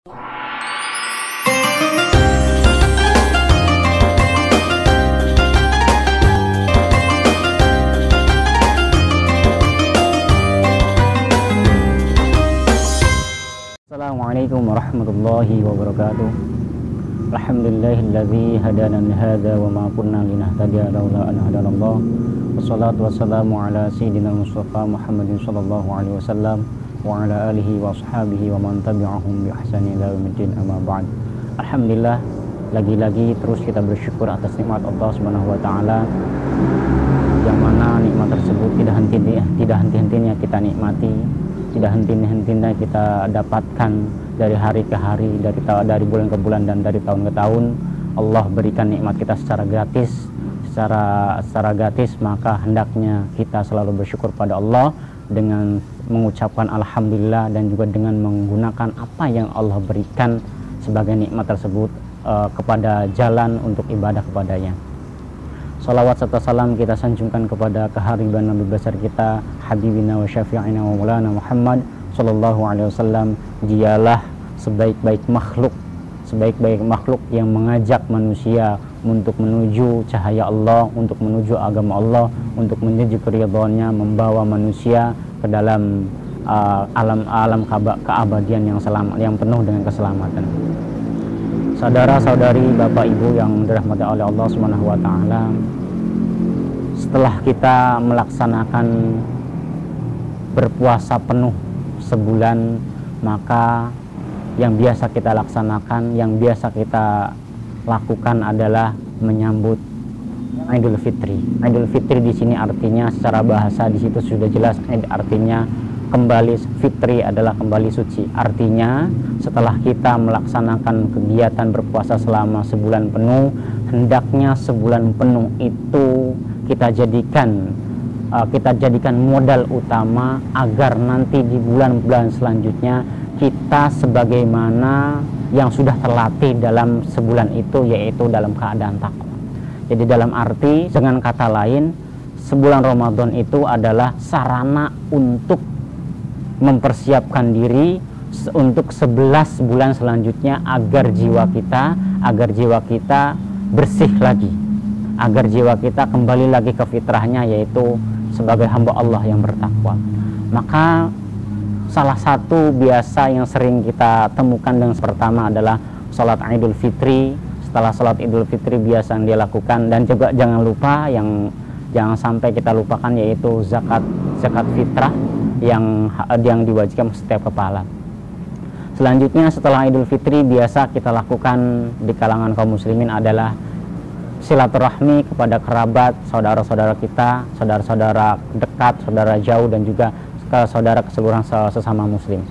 Assalamualaikum warahmatullahi wabarakatuh. Alhamdulillahilladzi hadana li hadza wa ma kunna linahtadiya laula an hadanallah. Wassalatu wassalamu ala sayyidina Mustafa Muhammadin sallallahu alaihi wasallam wa ala alihi wa ashabihi wa man tabi'ahum bi ihsani ila yaumiddin, amma ba'd. Alhamdulillah, lagi-lagi terus kita bersyukur atas nikmat Allah Subhanahu wa taala, yang mana nikmat tersebut tidak henti-hentinya kita nikmati, tidak henti-hentinya kita dapatkan dari hari ke hari, dari bulan ke bulan, dan dari tahun ke tahun. Allah berikan nikmat kita secara gratis, secara gratis, maka hendaknya kita selalu bersyukur pada Allah dengan mengucapkan alhamdulillah, dan juga dengan menggunakan apa yang Allah berikan sebagai nikmat tersebut kepada jalan untuk ibadah kepadanya. Salawat serta salam kita sanjungkan kepada kehariban Nabi besar kita, Habibina wa Syafi'ina wa Maulana Muhammad sallallahu alaihi wasallam. Dialah sebaik-baik makhluk yang mengajak manusia untuk menuju cahaya Allah, untuk menuju agama Allah, untuk menuju keridhaannya, membawa manusia ke dalam alam keabadian yang selamat, yang penuh dengan keselamatan. Saudara-saudari, Bapak Ibu yang dirahmati oleh Allah Subhanahu wa taala, setelah kita melaksanakan berpuasa penuh sebulan, maka yang biasa kita laksanakan, yang biasa kita lakukan adalah menyambut Idul Fitri. Idul Fitri di sini artinya secara bahasa di situ sudah jelas, artinya kembali, fitri adalah kembali suci. Artinya setelah kita melaksanakan kegiatan berpuasa selama sebulan penuh, hendaknya sebulan penuh itu kita jadikan modal utama agar nanti di bulan-bulan selanjutnya kita sebagaimana yang sudah terlatih dalam sebulan itu, yaitu dalam keadaan takwa. Jadi dalam arti, dengan kata lain, sebulan Ramadan itu adalah sarana untuk mempersiapkan diri untuk 11 bulan selanjutnya, agar jiwa kita bersih lagi, agar jiwa kita kembali lagi ke fitrahnya, yaitu sebagai hamba Allah yang bertakwa. Maka salah satu biasa yang sering kita temukan yang pertama adalah sholat Idul Fitri. Setelah sholat Idul Fitri biasa yang dia lakukan, dan juga jangan lupa, jangan sampai kita lupakan, yaitu zakat fitrah yang diwajibkan setiap kepala. Selanjutnya setelah Idul Fitri biasa kita lakukan di kalangan kaum muslimin adalah silaturahmi kepada kerabat, saudara-saudara kita, saudara-saudara dekat, saudara jauh, dan juga saudara keseluruhan sesama muslim.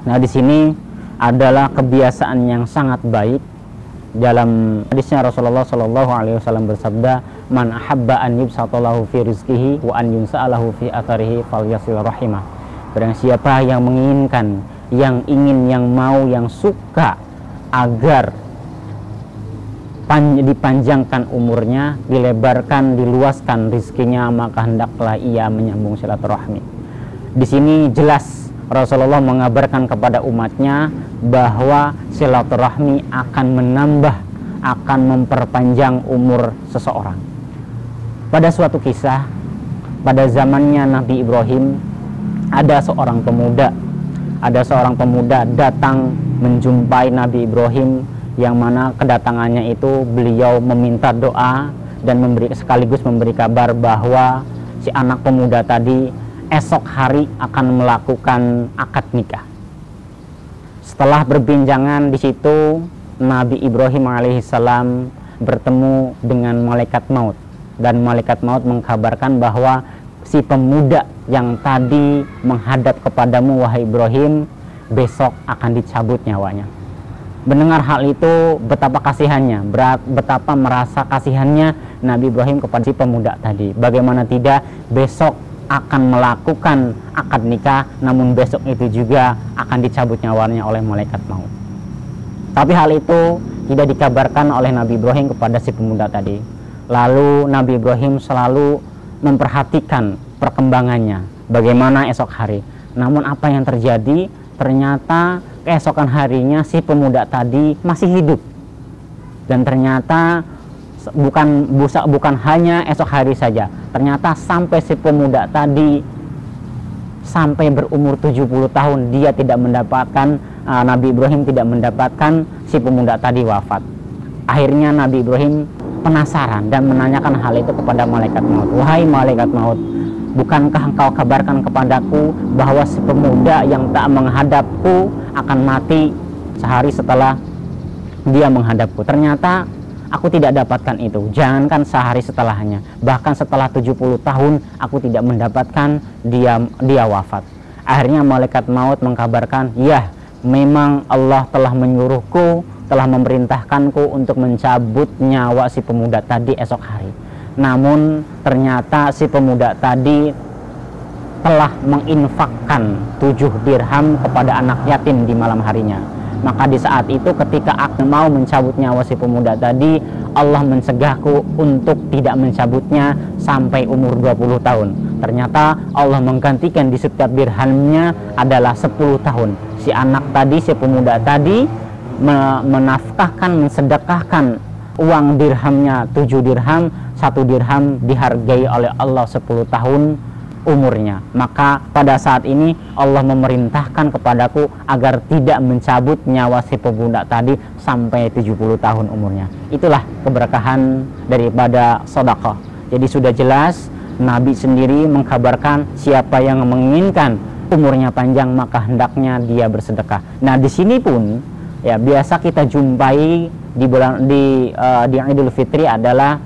Nah, di sini adalah kebiasaan yang sangat baik. Dalam hadisnya Rasulullah Shallallahu alaihi wasallam bersabda, "Man ahabba an yubsatallahu fi rizqihi wa an yunsa'alahu fi atharihi falyasil rahimah." Barang siapa yang menginginkan, yang ingin, yang mau, yang suka agar dipanjangkan umurnya, dilebarkan, diluaskan rizkinya, maka hendaklah ia menyambung silaturahmi. Di sini jelas Rasulullah mengabarkan kepada umatnya bahwa silaturahmi akan menambah, akan memperpanjang umur seseorang. Pada suatu kisah, pada zamannya Nabi Ibrahim, ada seorang pemuda datang menjumpai Nabi Ibrahim, yang mana kedatangannya itu beliau meminta doa dan sekaligus memberi kabar bahwa si anak pemuda tadi esok hari akan melakukan akad nikah. Setelah berbincangan di situ, Nabi Ibrahim alaihissalam bertemu dengan malaikat maut, dan malaikat maut mengkabarkan bahwa si pemuda yang tadi menghadap kepadamu, wahai Ibrahim, besok akan dicabut nyawanya. Mendengar hal itu, betapa kasihannya, betapa merasa kasihannya Nabi Ibrahim kepada si pemuda tadi. Bagaimana tidak, besok akan melakukan akad nikah, namun besok itu juga akan dicabut nyawanya oleh malaikat maut. Tapi hal itu tidak dikabarkan oleh Nabi Ibrahim kepada si pemuda tadi. Lalu Nabi Ibrahim selalu memperhatikan perkembangannya, bagaimana esok hari. Namun apa yang terjadi, ternyata keesokan harinya si pemuda tadi masih hidup. Dan ternyata bukan hanya esok hari saja, ternyata sampai si pemuda tadi sampai berumur 70 tahun dia tidak mendapatkan, Nabi Ibrahim tidak mendapatkan si pemuda tadi wafat. Akhirnya Nabi Ibrahim penasaran dan menanyakan hal itu kepada malaikat maut. Wahai malaikat maut, bukankah engkau kabarkan kepadaku bahwa si pemuda yang tak menghadapku akan mati sehari setelah dia menghadapku? Ternyata aku tidak dapatkan itu. Jangankan sehari setelahnya, bahkan setelah 70 tahun aku tidak mendapatkan dia wafat. Akhirnya malaikat maut mengkabarkan, ya, memang Allah telah menyuruhku, telah memerintahkanku untuk mencabut nyawa si pemuda tadi esok hari. Namun ternyata si pemuda tadi telah menginfakkan 7 dirham kepada anak yatim di malam harinya. Maka di saat itu ketika aku mau mencabut nyawa si pemuda tadi, Allah mencegahku untuk tidak mencabutnya sampai umur 20 tahun. Ternyata Allah menggantikan di setiap dirhamnya adalah 10 tahun. Si anak tadi, si pemuda tadi menafkahkan, mensedekahkan uang dirhamnya 7 dirham, 1 dirham dihargai oleh Allah 10 tahun umurnya. Maka pada saat ini Allah memerintahkan kepadaku agar tidak mencabut nyawa si pemuda tadi sampai 70 tahun umurnya. Itulah keberkahan daripada sedekah. Jadi sudah jelas Nabi sendiri mengkabarkan siapa yang menginginkan umurnya panjang maka hendaknya dia bersedekah. Nah, di sini pun ya biasa kita jumpai di Idul Fitri adalah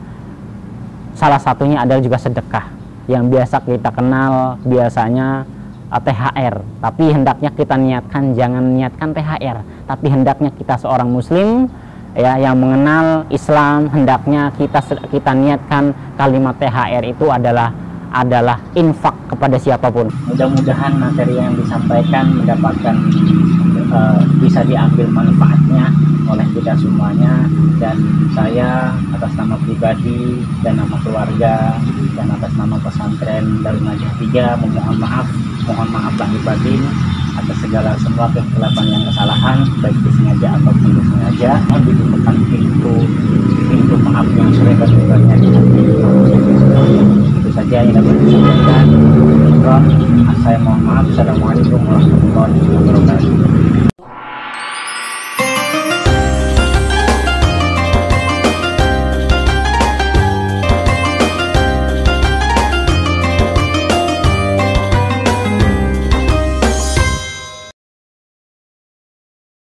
salah satunya adalah juga sedekah. Yang biasa kita kenal biasanya THR, tapi hendaknya kita niatkan, jangan niatkan THR, tapi hendaknya kita seorang muslim ya yang mengenal Islam, hendaknya kita niatkan kalimat THR itu adalah infak kepada siapapun. Mudah-mudahan materi yang disampaikan mendapatkan bisa diambil manfaatnya oleh kita semuanya, dan saya atas nama pribadi dan nama keluarga dan atas nama pesantren Darun Najah 3 mohon maaf lahir batin atas segala semua kekeliruan yang kesalahan, baik disengaja atau tidak disengaja. Mohon dibukakan pintu maaf yang sudah terbuka di hati. Itu saja yang dapat disampaikan. Saya mohon maaf. Assalamualaikum warahmatullahi wabarakatuh.